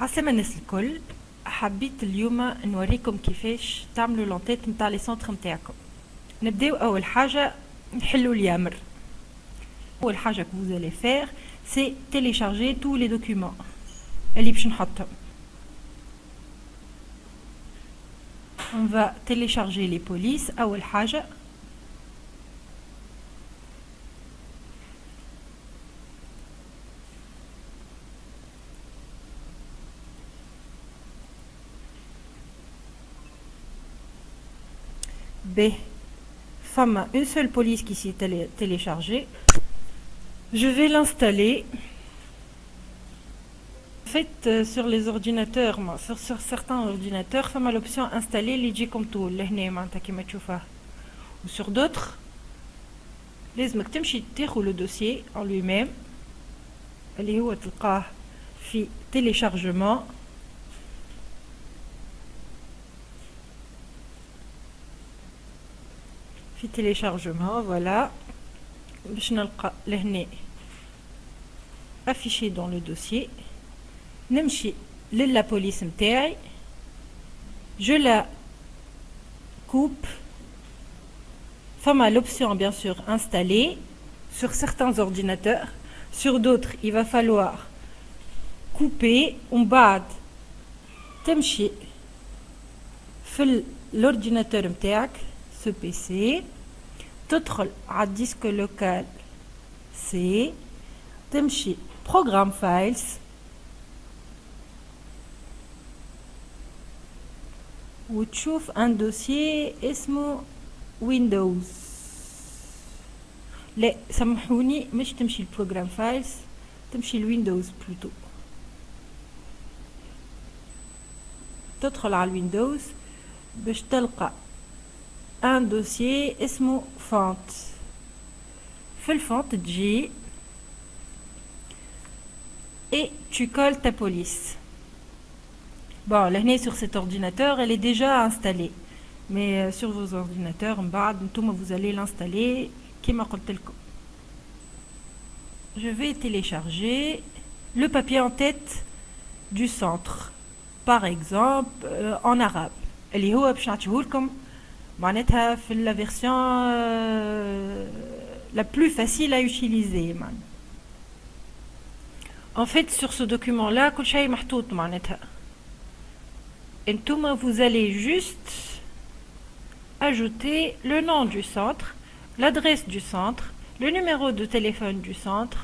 عسلامة الناس الكل. حبيت اليوم نوريكم كيفاش تعملوا لونتيت نتاع لي سونتر نتاعكم. نبداو اول حاجه نحلوا اليامر. اول حاجه que vous allez faire c'est télécharger tous les documents اللي باش نحطهم. on va télécharger les polices. اول حاجه B. Femme, une seule police qui s'est téléchargée. Je vais l'installer. En fait, sur les ordinateurs, sur certains ordinateurs, femme a l'option installer les Gcomtool, ou sur d'autres, لازمك تمشي تاخذ le dossier en lui-même اللي هو تلقاه في téléchargement. في téléchargement, voilà. باش نلقى لهنا affiché dans le dossier. نمشي للا بوليس نتاعي. Je la coupe. Femme l'option bien sûr installer sur certains ordinateurs. Sur d'autres, il va falloir couper. On بعد تمشي في l'ordinateur نتاعك ce PC. تدخل على الديسك لوكال C. تمشي programme files. وتشوف un dossier اسمه Windows. لا سامحوني مش تمشي البروجرام فايلز، تمشي الويندوز بلوتو. تدخل على الويندوز باش تلقى un dossier اسمه font. في الفونت تجي et tu colles ta police. Bon, là, sur cet ordinateur, elle est déjà installée. Mais sur vos ordinateurs, vous allez l'installer. Je vais télécharger le papier en tête du centre. Par exemple, en arabe. Elle est la version la plus facile à utiliser. En fait, sur ce document-là, vous allez juste ajouter le nom du centre, l'adresse du centre, le numéro de téléphone du centre.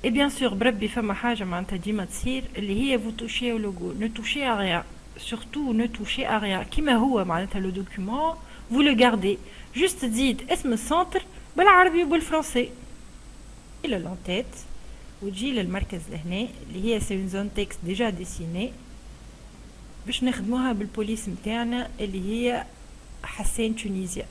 Et bien sûr, vous touchez au logo. Ne touchez à rien. Surtout, ne touchez à rien. Le document, vous le gardez. Juste dites, est-ce le centre, بالعربي وبالفرنسي. Il est en tête. وتجي للمركز لهنا اللي هي سي اون زون تكست ديجا ديسيني باش نخدموها بالبوليس نتاعنا اللي هي حسين تونيزيا.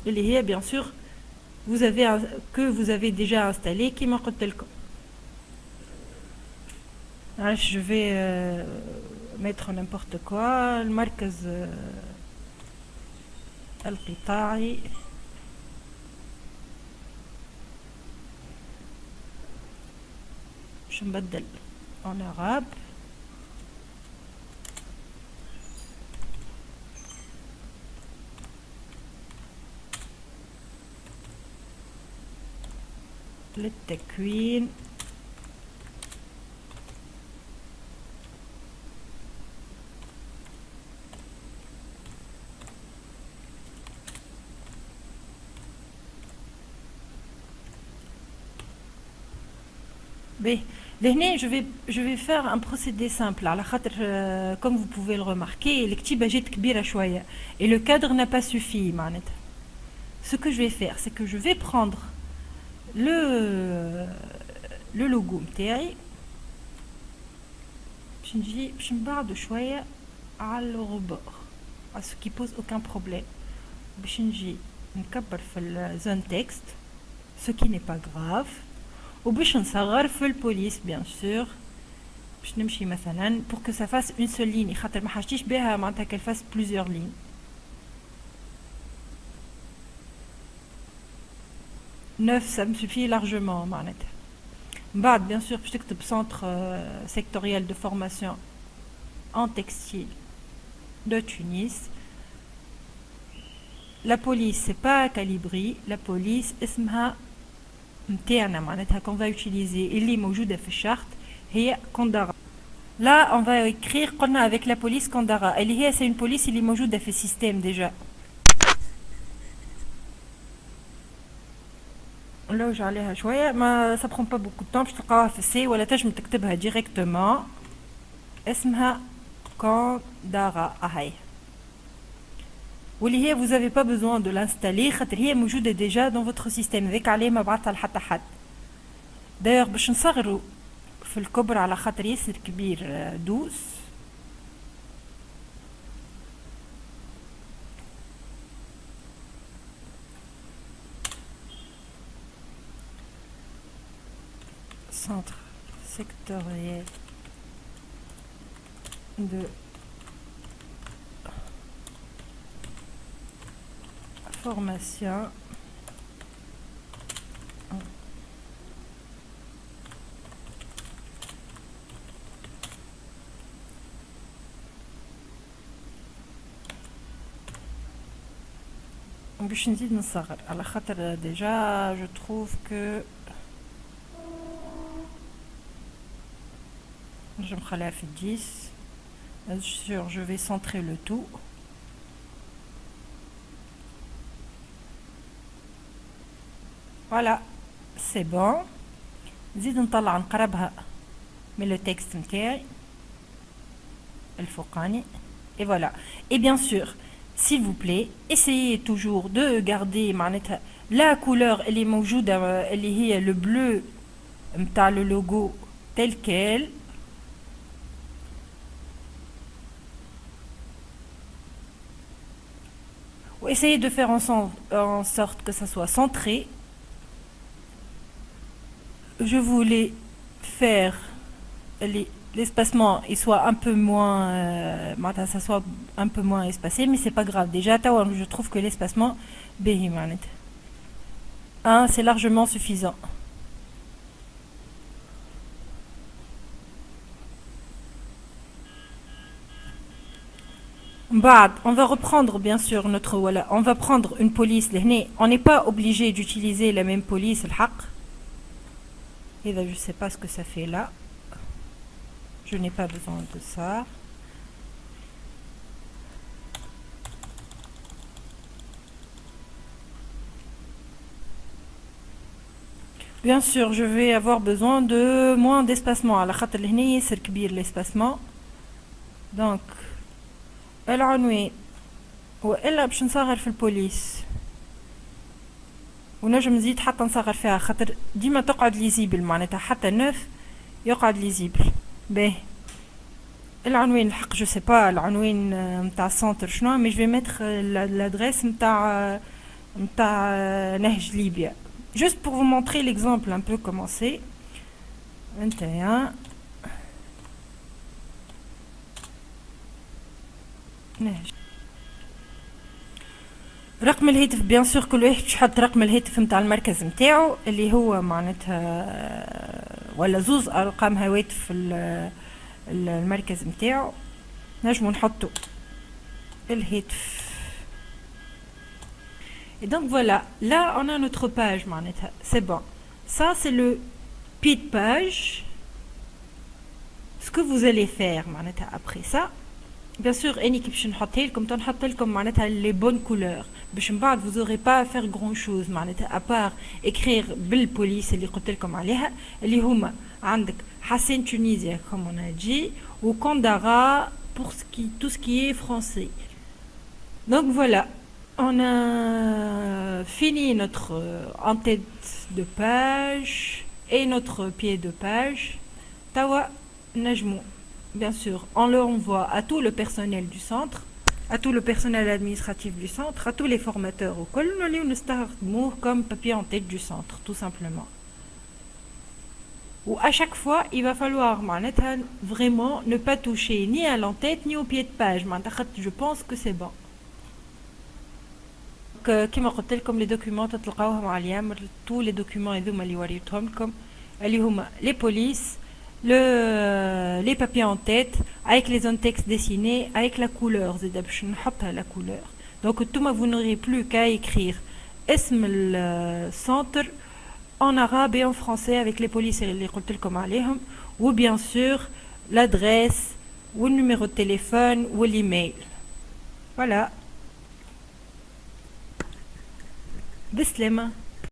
اللي هي bien sûr vous avez déjà installé كيما قلت لكم. je vais mettre n'importe quoi. المركز القطاعي باش نبدل en arabe. للتكوين لهنا je vais faire un procédé simple على خاطر comme vous pouvez le remarquer الكتيبة جات كبيرة شوية et le cadre n'a pas suffi معناتها. Ce que je vais faire c'est que je vais prendre le logo نتاعي باش نجي باش نبعدو شوية على الغبار à ce qui pose aucun problème. باش نجي نكبر في الزون تكست ce qui n'est pas grave. وباش نصغر في البوليس bien sûr باش نمشي مثلا pour que ça fasse une seule ligne خاطر ما حاجتيش بها معناتها qu'elle fasse plusieurs lignes. 9 ça me suffit largement معناتها. من بعد bien sûr باش تكتب centre sectoriel de formation en textile de Tunis. La police c'est pas Calibri, la police اسمها متاعنا معناتها qu'on va utiliser اللي موجودة في الشرط هي كوندارا. Là on va écrire قلنا avec la police كوندارا اللي هي c'est une police اللي موجودة في السيستم déjà. نلوج عليها شوية ما ça prend pas beaucoup de temps باش تلقاوها في السي ولا تنجم تكتبها directement اسمها كوندارا اهي. واللي هي vous avez pas besoin de l'installer خاطر هي موجودة déjà dans votre système ذاك عليه ما بعثها لحتى حد. d'ailleurs باش نصغروا في الكبر على خاطر ياسر كبير دوس. Centre sectoriel de formation باش نزيد نصغر على خاطر déjà je trouve que je me خليها في 10. Bien sûr je vais centrer le tout. Voilà c'est bon. نزيد نطلع نقربها من le texte نتاعي الفوقاني et voilà. Et bien sûr s'il vous plaît essayez toujours de garder معناتها la couleur اللي موجودة اللي هي le bleu متاع le logo tel quel. Ou essayez de faire en sorte que ça soit centré. Je voulais faire l'espacement il soit un peu moins ça soit un peu moins espacé mais c'est pas grave déjà je trouve que l'espacement c'est largement suffisant. On va reprendre bien sûr notre voilà, on va prendre une police on n'est pas obligé d'utiliser la même police et là je sais pas ce que ça fait là, je n'ai pas besoin de ça. Bien sûr je vais avoir besoin de moins d'espacement على خاطر هنا ياسر كبير l'espacement donc العنوان والا باش نصغر في البوليس ونجم نزيد حتى نصغر فيها خاطر ديما تقعد ليزيبل معناتها حتى 9 يقعد ليزيبل. باهي العنوان الحق جو سي با العنوان نتاع السنتر شنو مي جو ميتر l'adresse نتاع نهج ليبيا juste pour vous montrer l'exemple un peu comment c'est. 21 نهج رقم الهاتف بيان سور كل واحد باش يحط رقم الهاتف نتاع المركز نتاعو اللي هو معناتها ولا زوز ارقام هواتف في المركز نتاعو نجمو نحطو الهاتف. Et donc voilà, là on a notre page معناتها c'est bon. Ça c'est le pied de page. Ce que vous allez faire معناتها après ça bien sûr اني كي باش نحطها لكم تنحط لكم معناتها les bonnes couleurs باش من بعد vous aurez pas à faire grand chose معناتها à part écrire بالبوليس اللي قلت لكم عليها اللي هما عندك حسين تونيزيا comme on a dit ou Kandara pour tout ce qui est français. Donc voilà, on a fini notre en-tête de page et notre pied de page. Tawa najmou. Bien sûr, on le envoie à tout le personnel du centre, à tout le personnel administratif du centre, à tous les formateurs au col, comme papier en tête du centre, tout simplement. Ou à chaque fois, il va falloir vraiment ne pas toucher ni à l'entête ni au pied de page. Je pense que c'est bon. كما قلت لكم لي دوكيومون تلقاوهم على اليامر تو لي دوكيومون هذوما اللي وريتهم لكم اللي هما لي بوليس les papiers en tête avec les zones texte dessinés avec la couleur زيدا باش نحطها la couleur donc نتوما vous n'aurez plus qu'à écrire اسم السنتر en arabe et en français avec les polices اللي قلت لكم عليهم ou bien sûr l'adresse ou le numéro de téléphone ou l'email voilà. Bislema.